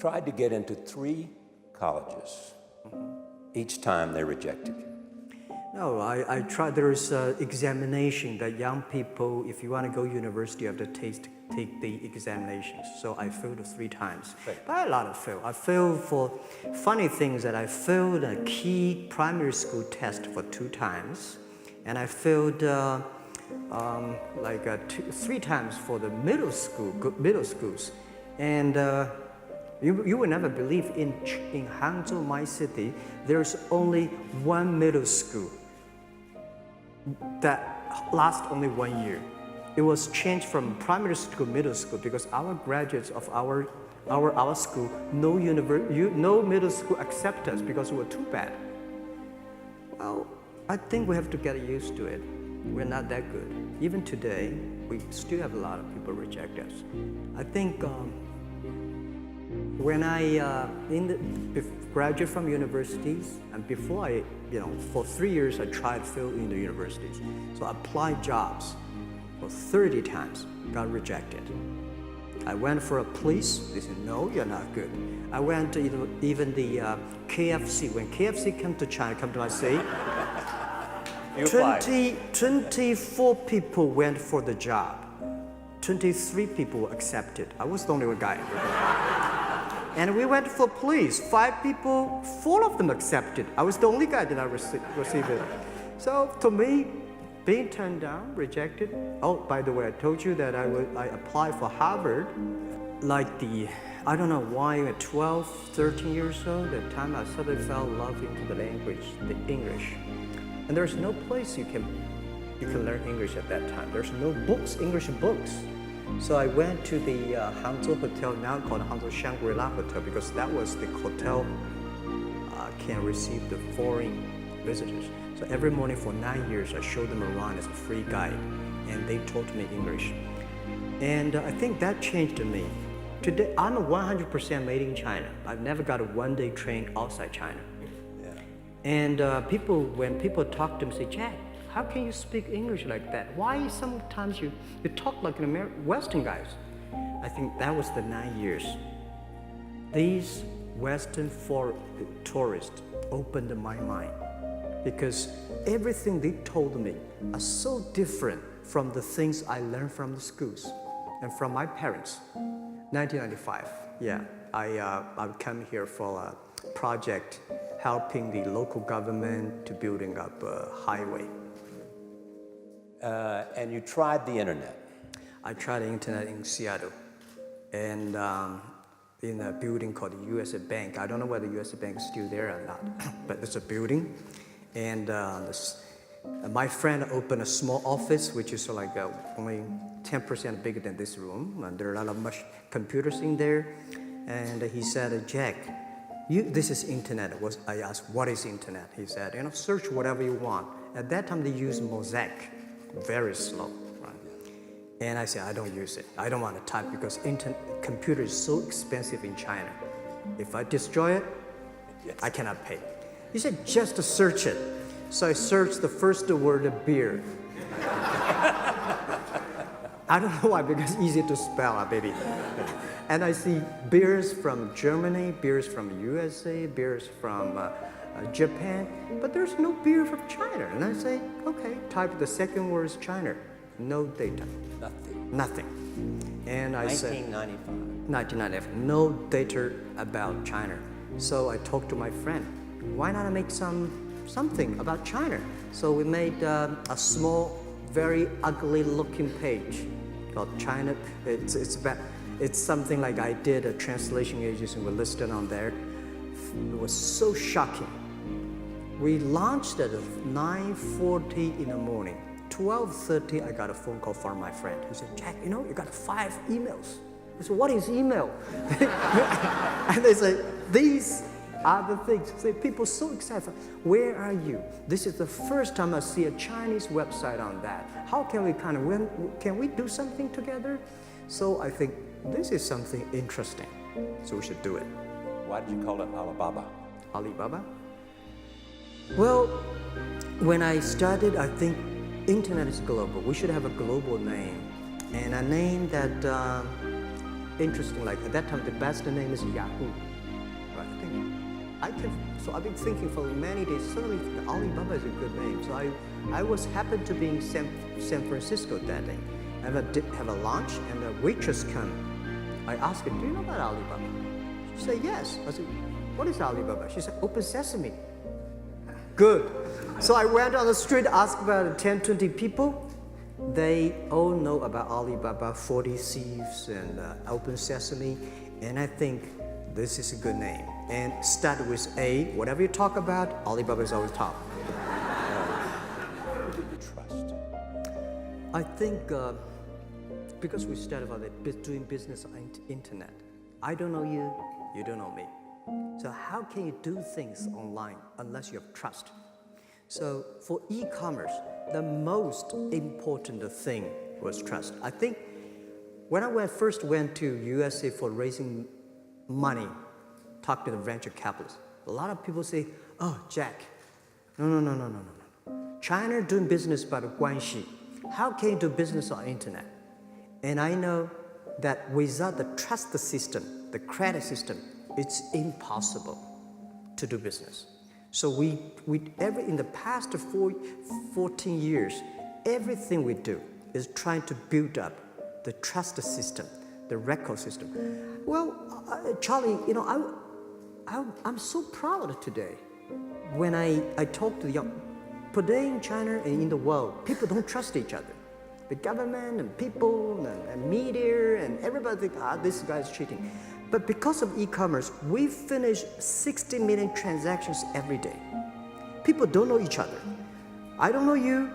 tried to get into 3 colleges. Each time they rejected you. No, I tried. There's an examination that young people, if you want to go university, you have to take the examinations. So I failed 3 times. Right. But I had a lot of fail. I failed for funny things that I failed a key primary school test for 2 times, and I failed 3 times for the middle schools, and. You will never believe in Hangzhou, my city, there's only 1 middle school that lasts only 1 year. It was changed from primary school to middle school because our graduates of our school, no middle school accept us because we were too bad. Well, I think we have to get used to it. We're not that good. Even today, we still have a lot of people reject us. I think when I graduated from universities, and before for 3 years I tried fill in the universities. So I applied jobs for 30 times, got rejected. I went for a police, they said, no, you're not good. I went to even the KFC. When KFC came to China, come to my city, 24 people went for the job. 23 people accepted. I was the only one guy. And we went for police. 5 people, 4 of them accepted. I was the only guy that I received it. So to me, being turned down, rejected. Oh, by the way, I told you that I applied for Harvard. I don't know why, at 12, 13 years old, at the time I suddenly fell in love into the language, the English. And there's no place you can learn English at that time. There's no books, English books. So I went to the Hangzhou Hotel, now called Hangzhou Shangri-La Hotel, because that was the hotel can receive the foreign visitors. So every morning for 9 years, I showed them around as a free guide, and they taught me English. And I think that changed me. Today, I'm 100% made in China. I've never got a one-day train outside China. Yeah. And when people talk to me, say, Jack, how can you speak English like that? Why sometimes you talk like an Western guys? I think that was the 9 years. These Western tourists opened my mind because everything they told me are so different from the things I learned from the schools and from my parents. 1995, yeah, I came here for a project helping the local government to building up a highway. And you tried the internet. I tried the internet in Seattle, and in a building called the USA Bank. I don't know whether the USA Bank is still there or not, but it's a building. And my friend opened a small office, which is like only 10% bigger than this room. And there are a lot of computers in there. And he said, Jack, this is internet. I asked, what is internet? He said, search whatever you want. At that time, they used Mosaic. Very slow, right? And I said, I don't use it. I don't want to type because computer is so expensive in China. If I destroy it, yes, I cannot pay. He said, just to search it. So I searched the first word, beer. I don't know why, because it's easy to spell, baby. And I see beers from Germany, beers from USA, beers from Japan, but there's no beer from China. And I say, okay, type the second word is China. No data. Nothing. And I said, 1995, no data about China. So I talked to my friend, why not make something about China? So we made a small, very ugly looking page called China. It's something like I did a translation agency and we listed on there. It was so shocking. We launched at 9:40 in the morning. 12:30, I got a phone call from my friend. He said, Jack, you got 5 emails. I said, what is email? And they say, these are the things. So people so excited. Where are you? This is the first time I see a Chinese website on that. How can we can we do something together? So I think this is something interesting. So we should do it. Why did you call it Alibaba? Alibaba? Well, when I started, I think internet is global. We should have a global name, and a name that interesting. Like at that time, the best name is Yahoo. Right? So I've been thinking for many days. Suddenly, Alibaba is a good name. So I was happened to be in San Francisco that day. Have a lunch, and the waitress come. I asked her, "Do you know about Alibaba?" She said, "Yes." I said, "What is Alibaba?" She said, "Open Sesame." Good. So I went on the street, asked about 10, 20 people. They all know about Alibaba, 40 Thieves, and Open Sesame. And I think this is a good name. And start with A. Whatever you talk about, Alibaba is always top. Trust. I think because we started about doing business on the internet, I don't know you, you don't know me. So how can you do things online unless you have trust? So for e-commerce, the most important thing was trust. I think when I first went to USA for raising money, talk to the venture capitalists, a lot of people say, "Oh, Jack, no. China doing business by the guanxi. How can you do business on internet?" And I know that without the trust system, the credit system, it's impossible to do business. So in the past 14 years, everything we do is trying to build up the trust system, the record system. Well, Charlie, I'm so proud today when I talk to the young. Today in China and in the world, people don't trust each other. The government and people and media and everybody think, this guy's cheating. But because of e-commerce, we finish 60 million transactions every day. People don't know each other. I don't know you,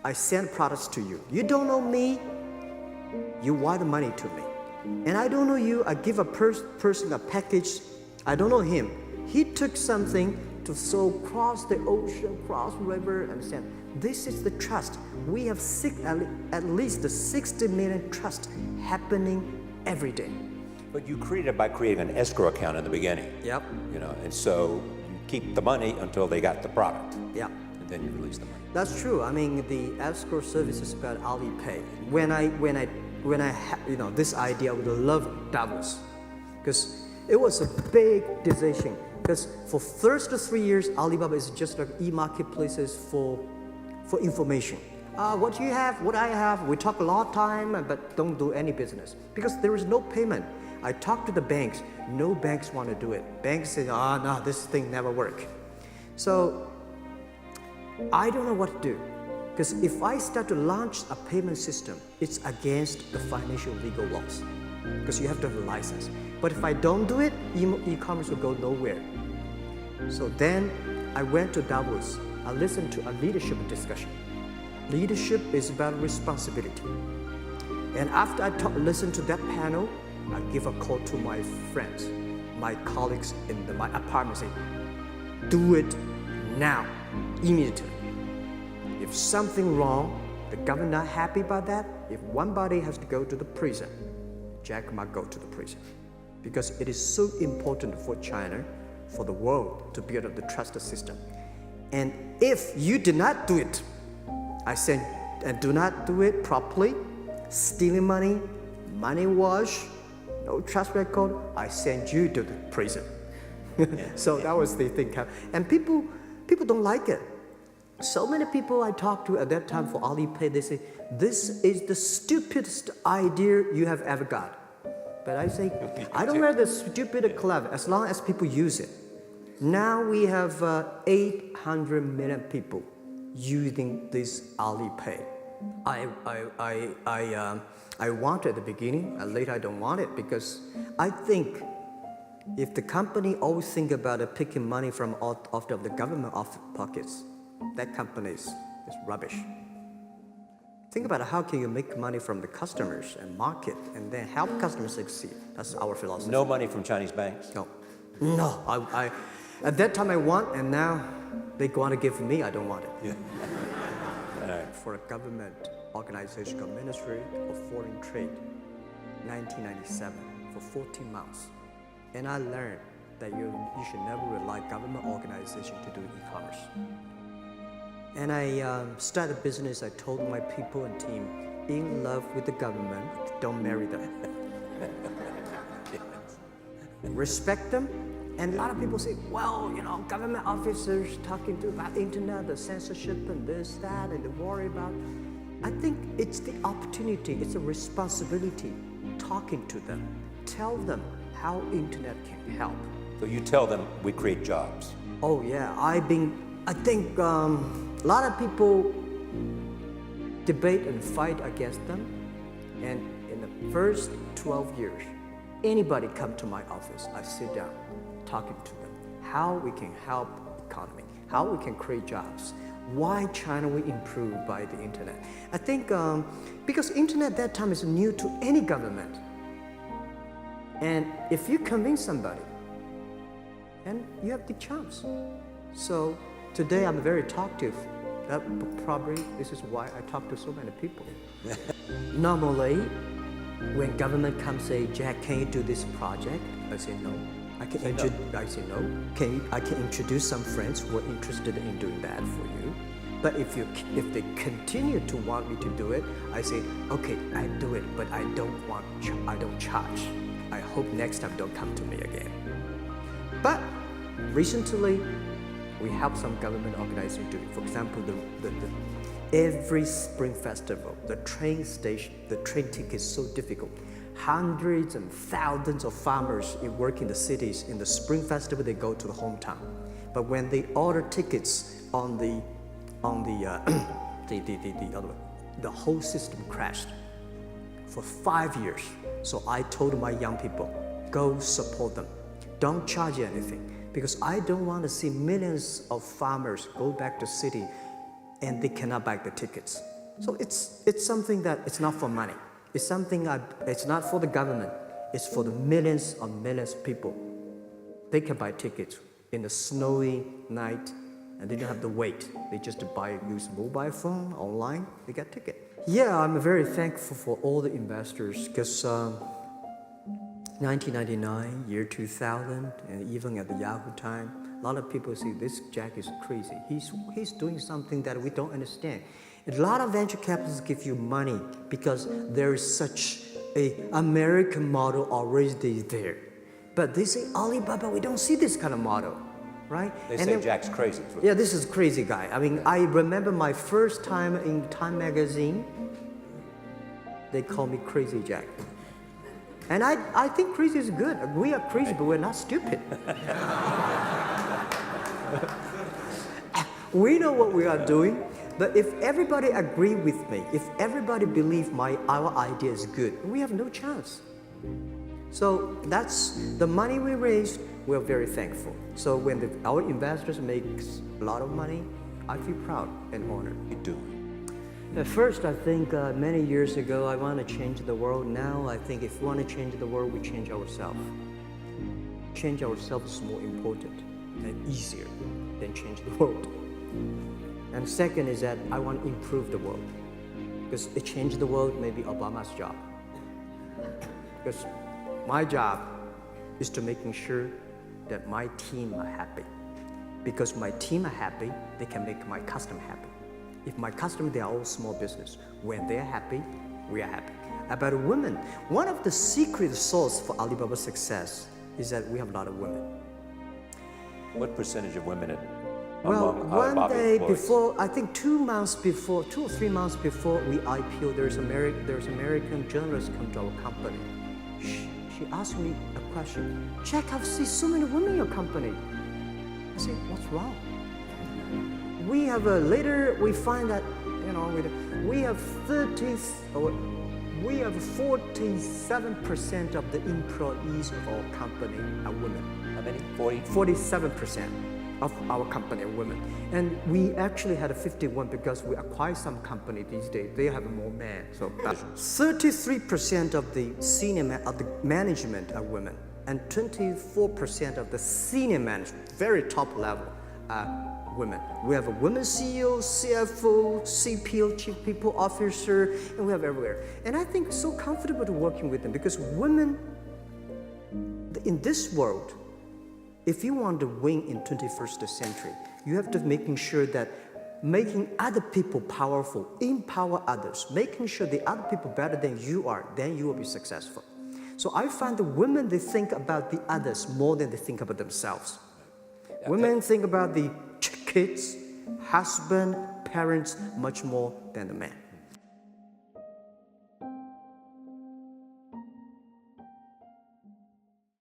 I send products to you. You don't know me, you wire the money to me. And I don't know you, I give a person a package, I don't know him. He took something to cross the ocean, cross river, and send. This is the trust. We have at least 60 million trust happening every day. But you created it by creating an escrow account in the beginning. Yep. And so you keep the money until they got the product. Yep. And then you release the money. That's true. I mean, the escrow service is about Alipay. When I had, this idea, I would love Davos, because it was a big decision. Because for first 3 years, Alibaba is just like e-marketplaces for information. What you have, what I have, we talk a lot of time, but don't do any business. Because there is no payment. I talked to the banks, no banks want to do it. Banks say, no, this thing never work. So I don't know what to do. Because if I start to launch a payment system, it's against the financial legal laws. Because you have to have a license. But if I don't do it, e-commerce will go nowhere. So then I went to Davos. I listened to a leadership discussion. Leadership is about responsibility. And after I listened to that panel, I give a call to my friends, my colleagues in my apartment, say, do it now, immediately. If something wrong, the government not happy about that, if one body has to go to the prison, Jack might go to the prison. Because it is so important for China, for the world, to build up the trust system. And if you did not do it, I said, and do not do it properly, stealing money, money wash, no trust record, I send you to the prison. So that was the thing. And people don't like it. So many people I talked to at that time for Alipay, they say, this is the stupidest idea you have ever got. But I say, I don't know the stupid or clever, as long as people use it. Now we have 800 million people using this Alipay. I want it at the beginning, and later I don't want it, because I think if the company always think about picking money from out of the government pockets, that company is rubbish. Think about how can you make money from the customers and market, and then help customers succeed. That's our philosophy. No money from Chinese banks? No. I at that time I want, and now they want to give me, I don't want it. Yeah. Right. For a government organization called Ministry of Foreign Trade, 1997, for 14 months. And I learned that you should never rely on government organization to do e-commerce. And I started a business. I told my people and team, in love with the government, don't marry them. respect them. And a lot of people say, well, government officers talking about internet, the censorship and this, that, and they worry about. I think it's the opportunity, it's a responsibility talking to them. Tell them how internet can help. So you tell them we create jobs. Oh yeah, I think a lot of people debate and fight against them. And in the first 12 years, anybody come to my office, I sit down, talking to them, how we can help economy, how we can create jobs, why China will improve by the internet. I think because internet that time is new to any government. And if you convince somebody, then you have the chance. So today I'm very talkative. Probably this is why I talk to so many people. Normally, when government comes say, Jack, can you do this project? I say no. I say no. I can introduce some friends who are interested in doing that for you. But if they continue to want me to do it, I say, okay, I do it, but I don't charge. I hope next time don't come to me again. But recently, we help some government organization do it. For example, every Spring Festival, the train ticket is so difficult. Hundreds and thousands of farmers work in the cities. In the Spring Festival, they go to the hometown. But when they order tickets on the whole system crashed for 5 years. So I told my young people, go support them. Don't charge anything, because I don't want to see millions of farmers go back to city and they cannot buy the tickets. So it's something that it's not for money. It's something it's not for the government. It's for the millions of people. They can buy tickets in the snowy night, and they don't have to wait. They just use mobile phone online. They get ticket. Yeah, I'm very thankful for all the investors, because 1999, year 2000, and even at the Yahoo time, a lot of people say this Jack is crazy. He's doing something that we don't understand. A lot of venture capitalists give you money because there is such an American model already there. But they say, Alibaba, we don't see this kind of model, right? They say Jack's crazy. Yeah, this is a crazy guy. I mean, I remember my first time in Time magazine, they call me Crazy Jack. And I think crazy is good. We are crazy, but we're not stupid. We know what we are doing, but if everybody agree with me, if everybody believe our idea is good, we have no chance. So that's the money we raised. We're very thankful. So when our investors make a lot of money, I feel proud and honored. You do. At first, I think many years ago, I want to change the world. Now, I think if we want to change the world, we change ourselves. Change ourselves is more important and easier than change the world. And second is that I want to improve the world. Because to change the world may be Obama's job. Because my job is to making sure that my team are happy. Because my team are happy, they can make my customer happy. If my customer, they are all small business. When they're happy, we are happy. About women, one of the secret source for Alibaba's success is that we have a lot of women. What percentage of women Well, among one Alibaba day employees? before, I think 2 or 3 months before we IPO, there's American journalist come to our company. She asked me a question. Jack, I've seen so many women in your company. I said, what's wrong? We have we find that, we have 47% of the employees of our company are women. How many? 40? 47% of our company are women. And we actually had a 51 because we acquired some company these days. They have more men. So 33% of the of the management are women, and 24% of the senior management, very top level, are women. We have a women CEO, CFO, CPO, Chief People Officer, and we have everywhere. And I think so comfortable to working with them because women, in this world, if you want to win in 21st century, you have to making sure that making other people powerful, empower others, making sure the other people better than you are, then you will be successful. So I find the women, they think about the others more than they think about themselves. Women think about the kids, husband, parents much more than the men.